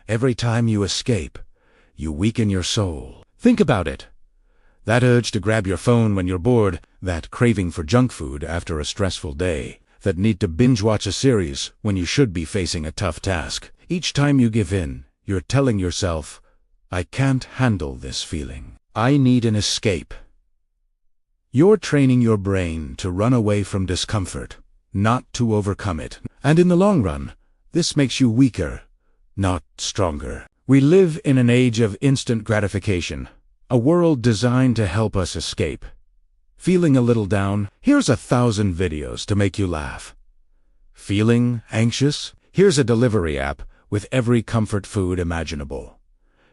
Every time you escape, you weaken your soul. Think about it. That urge to grab your phone when you're bored, that craving for junk food after a stressful day, that need to binge-watch a series when you should be facing a tough task. Each time you give in, you're telling yourself, I can't handle this feeling. I need an escape. You're training your brain to run away from discomfort, not to overcome it. And in the long run, this makes you weaker, not stronger. We live in an age of instant gratification, a world designed to help us escape. Feeling a little down? Here's 1,000 videos to make you laugh. Feeling anxious? Here's a delivery app with every comfort food imaginable.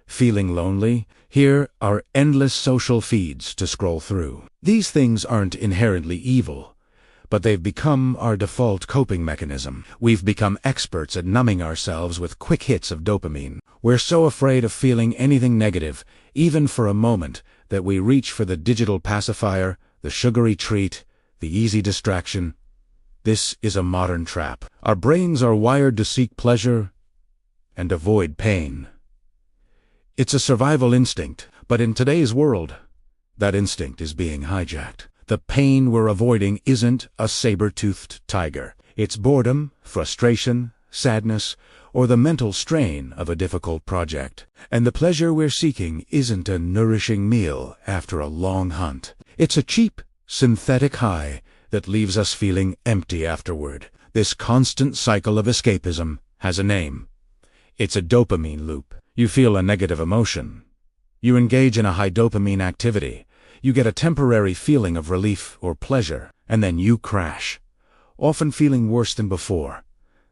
Feeling lonely? Here are endless social feeds to scroll through. These things aren't inherently evil, but they've become our default coping mechanism. We've become experts at numbing ourselves with quick hits of dopamine. We're so afraid of feeling anything negative, even for a moment, that we reach for the digital pacifier, the sugary treat, the easy distraction. This is a modern trap. Our brains are wired to seek pleasure and avoid pain. It's a survival instinct, but in today's world, that instinct is being hijacked. The pain we're avoiding isn't a saber-toothed tiger. It's boredom, frustration, sadness, or the mental strain of a difficult project. And the pleasure we're seeking isn't a nourishing meal after a long hunt. It's a cheap, synthetic high that leaves us feeling empty afterward. This constant cycle of escapism has a name. It's a dopamine loop. You feel a negative emotion. You engage in a high dopamine activity. You get a temporary feeling of relief or pleasure, and then you crash, often feeling worse than before.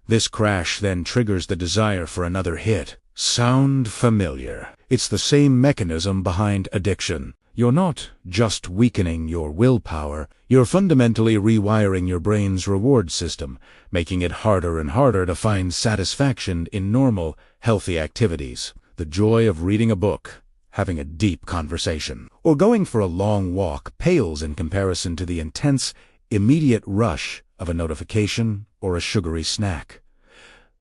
This crash then triggers the desire for another hit. Sound familiar? It's the same mechanism behind addiction. You're not just weakening your willpower, you're fundamentally rewiring your brain's reward system, making it harder and harder to find satisfaction in normal, healthy activities. The joy of reading a book, having a deep conversation, or going for a long walk pales in comparison to the intense, immediate rush of a notification or a sugary snack.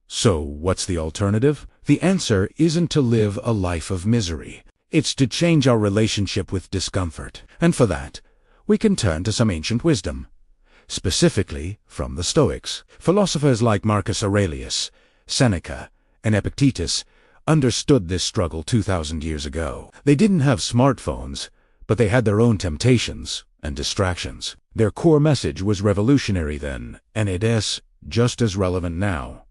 So, what's the alternative? The answer isn't to live a life of misery. It's to change our relationship with discomfort. And for that, we can turn to some ancient wisdom. Specifically from the Stoics. Philosophers like Marcus Aurelius, Seneca, and Epictetus understood this struggle 2,000 years ago. They didn't have smartphones, but they had their own temptations and distractions. Their core message was revolutionary then, and it is just as relevant now.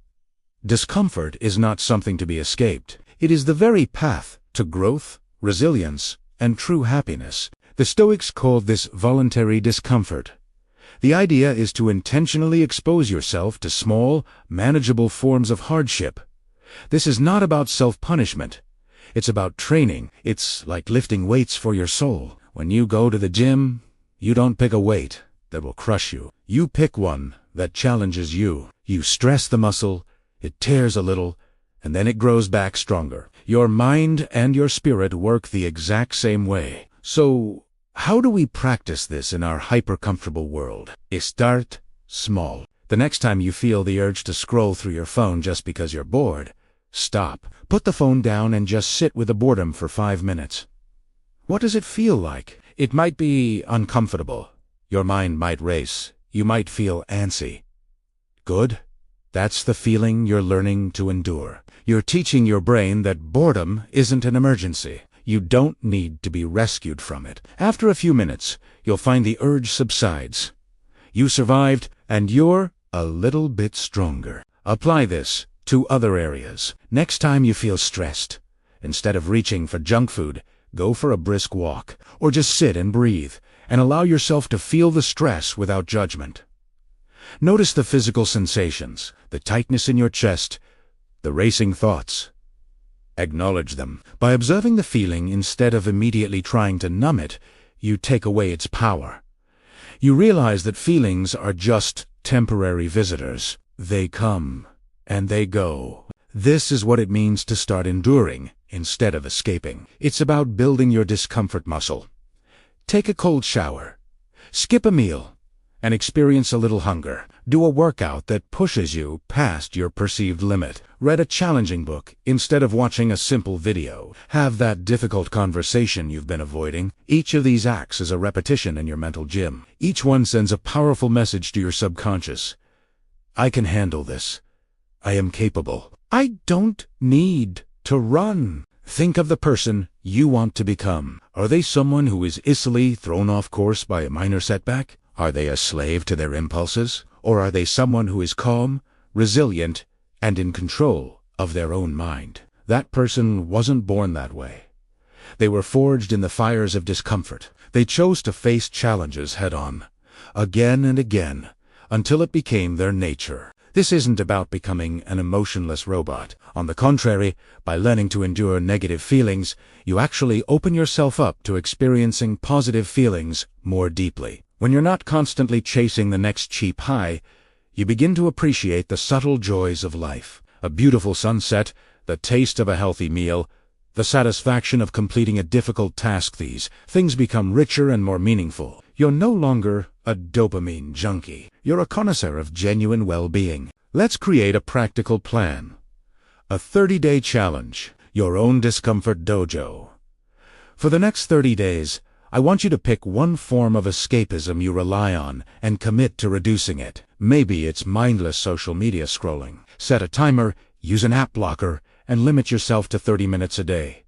Discomfort is not something to be escaped. It is the very path to growth, resilience, and true happiness. The Stoics called this voluntary discomfort. The idea is to intentionally expose yourself to small, manageable forms of hardship. This is not about self-punishment. It's about training. It's like lifting weights for your soul. When you go to the gym, you don't pick a weight that will crush you. You pick one that challenges you. You stress the muscle, it tears a little, and then it grows back stronger. Your mind and your spirit work the exact same way. So, how do we practice this in our hyper-comfortable world? Start small. The next time you feel the urge to scroll through your phone just because you're bored, stop. Put the phone down and just sit with the boredom for 5 minutes. What does it feel like? It might be uncomfortable. Your mind might race. You might feel antsy. Good. That's the feeling you're learning to endure. You're teaching your brain that boredom isn't an emergency. You don't need to be rescued from it. After a few minutes, you'll find the urge subsides. You survived, and you're a little bit stronger. Apply this to other areas. Next time you feel stressed, instead of reaching for junk food, go for a brisk walk, or just sit and breathe, and allow yourself to feel the stress without judgment. Notice the physical sensations, the tightness in your chest, the racing thoughts. Acknowledge them. By observing the feeling instead of immediately trying to numb it, you take away its power. You realize that feelings are just temporary visitors. They come and they go. This is what it means to start enduring instead of escaping. It's about building your discomfort muscle. Take a cold shower. Skip a meal. and experience a little hunger. Do a workout that pushes you past your perceived limit. Read a challenging book instead of watching a simple video. Have that difficult conversation you've been avoiding. Each of these acts is a repetition in your mental gym. Each one sends a powerful message to your subconscious. I can handle this. I am capable. I don't need to run. Think of the person you want to become. Are they someone who is easily thrown off course by a minor setback? Are they a slave to their impulses? Or are they someone who is calm, resilient, and in control of their own mind? That person wasn't born that way. They were forged in the fires of discomfort. They chose to face challenges head-on, again and again, until it became their nature. This isn't about becoming an emotionless robot. On the contrary, by learning to endure negative feelings, you actually open yourself up to experiencing positive feelings more deeply. When you're not constantly chasing the next cheap high, you begin to appreciate the subtle joys of life. A beautiful sunset, the taste of a healthy meal, the satisfaction of completing a difficult task. These things become richer and more meaningful. You're no longer a dopamine junkie. You're a connoisseur of genuine well-being. Let's create a practical plan. A 30-day challenge. Your own discomfort dojo. For the next 30 days, I want you to pick one form of escapism you rely on and commit to reducing it. Maybe it's mindless social media scrolling. Set a timer, use an app blocker, and limit yourself to 30 minutes a day.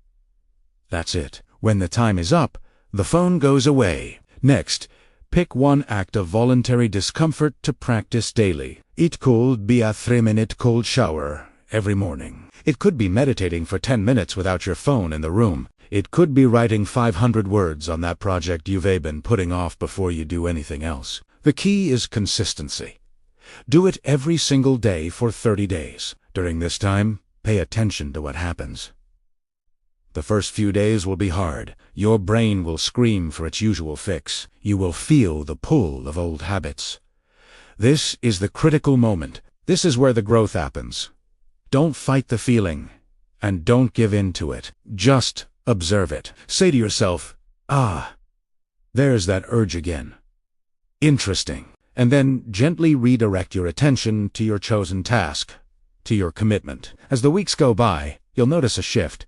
That's it. When the time is up, the phone goes away. Next, pick one act of voluntary discomfort to practice daily. It could be a 3-minute cold shower every morning. It could be meditating for 10 minutes without your phone in the room. It could be writing 500 words on that project you've been putting off before you do anything else. The key is consistency. Do it every single day for 30 days. During this time, pay attention to what happens. The first few days will be hard. Your brain will scream for its usual fix. You will feel the pull of old habits. This is the critical moment. This is where the growth happens. Don't fight the feeling, and don't give in to it. Just observe it. Say to yourself, there's that urge again. Interesting. And then gently redirect your attention to your chosen task, to your commitment. As the weeks go by, you'll notice a shift.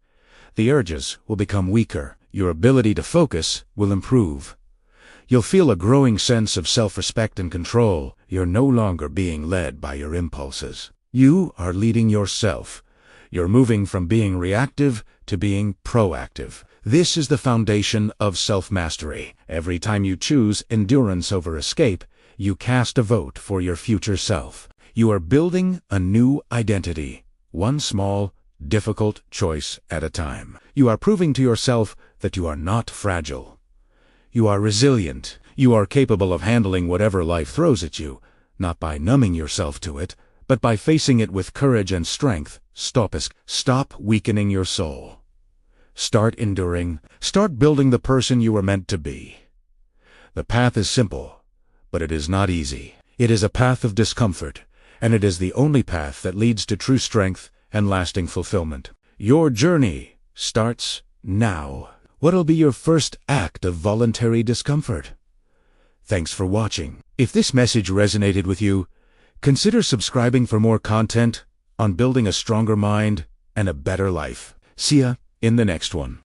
The urges will become weaker. Your ability to focus will improve. You'll feel a growing sense of self-respect and control. You're no longer being led by your impulses. You are leading yourself. You're moving from being reactive to being proactive. This is the foundation of self-mastery. Every time you choose endurance over escape, you cast a vote for your future self. You are building a new identity, one small, difficult choice at a time. You are proving to yourself that you are not fragile. You are resilient. You are capable of handling whatever life throws at you, not by numbing yourself to it, but by facing it with courage and strength. Stop weakening your soul. Start enduring. Start building the person you were meant to be. The path is simple, but it is not easy. It is a path of discomfort, and it is the only path that leads to true strength and lasting fulfillment. Your journey starts now. What'll be your first act of voluntary discomfort? Thanks for watching. If this message resonated with you, consider subscribing for more content on building a stronger mind and a better life. See ya in the next one.